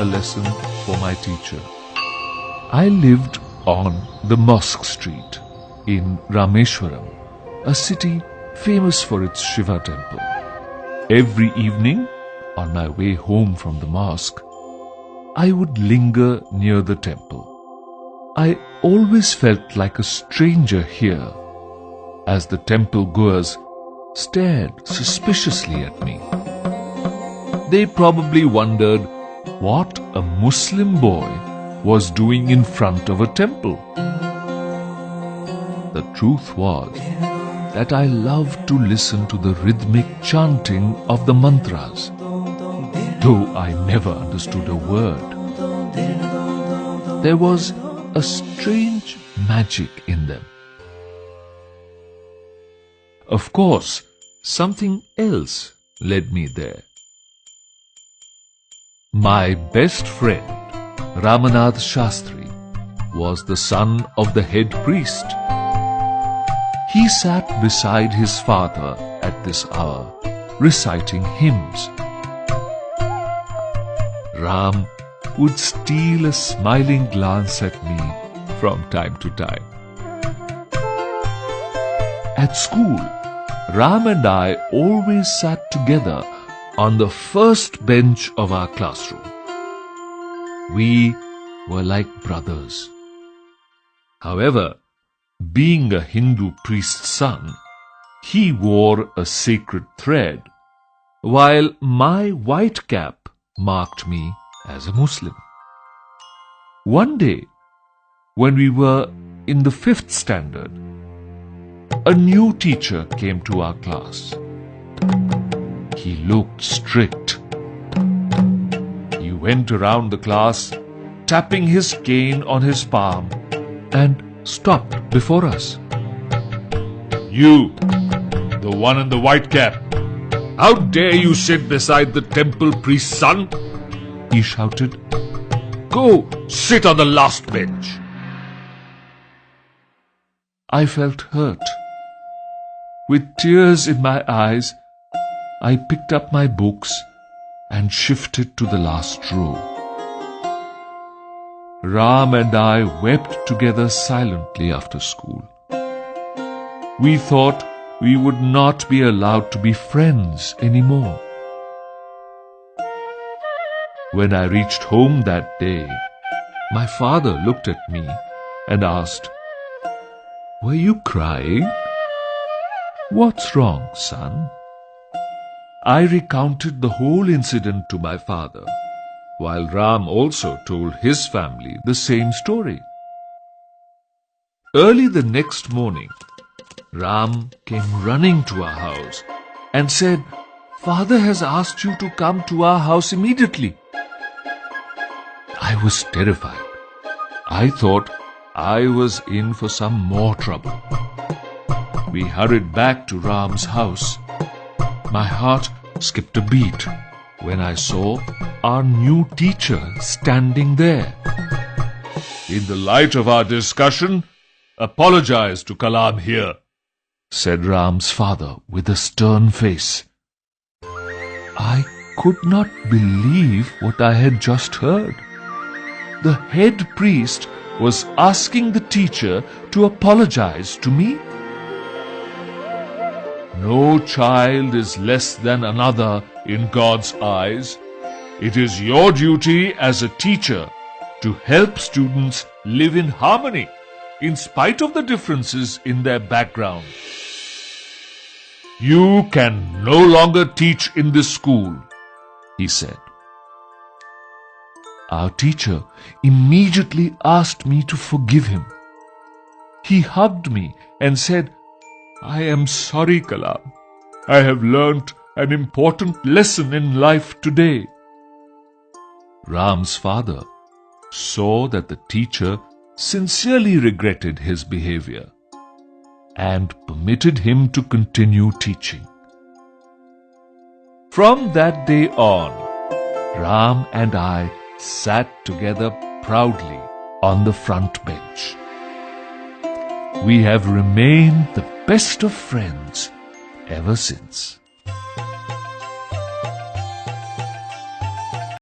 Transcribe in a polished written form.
a lesson for my teacher. I lived on the Mosque Street in Rameshwaram, a city famous for its Shiva temple. Every evening, on my way home from the mosque, I would linger near the temple. I always felt like a stranger here, as the temple goers stared suspiciously at me. They probably wondered what a Muslim boy was doing in front of a temple. The truth was that I loved to listen to the rhythmic chanting of the mantras, though I never understood a word. There was a strange magic in them. Of course, something else led me there. My best friend, Ramanath Shastri, was the son of the head priest. He sat beside his father at this hour, reciting hymns. Ram would steal a smiling glance at me from time to time. At school, Ram and I always sat together on the first bench of our classroom. We were like brothers. However, being a Hindu priest's son, he wore a sacred thread, while my white cap marked me as a Muslim. One day, when we were in the 5th standard, a new teacher came to our class. He looked strict. He went around the class, tapping his cane on his palm, and stopped before us. "You, the one in the white cap, how dare you sit beside the temple priest's son?" he shouted. "Go sit on the last bench." I felt hurt. With tears in my eyes, I picked up my books and shifted to the last row. Ram and I wept together silently after school. We thought we would not be allowed to be friends anymore. When I reached home that day, my father looked at me and asked, "Were you crying? What's wrong, son?" I recounted the whole incident to my father, while Ram also told his family the same story. Early the next morning, Ram came running to our house and said, "Father has asked you to come to our house immediately." I was terrified. I thought I was in for some more trouble. We hurried back to Ram's house. My heart skipped a beat when I saw our new teacher standing there. "In the light of our discussion, apologize to Kalam here," said Ram's father with a stern face. I could not believe what I had just heard. The head priest was asking the teacher to apologize to me. No child is less than another in God's eyes. It is your duty as a teacher to help students live in harmony, in spite of the differences in their background. "You can no longer teach in this school," he said. Our teacher immediately asked me to forgive him. He hugged me and said, "I am sorry, Kalam. I have learnt an important lesson in life today." Ram's father saw that the teacher sincerely regretted his behavior and permitted him to continue teaching. From that day on, Ram and I sat together proudly on the front bench. We have remained the best of friends ever since.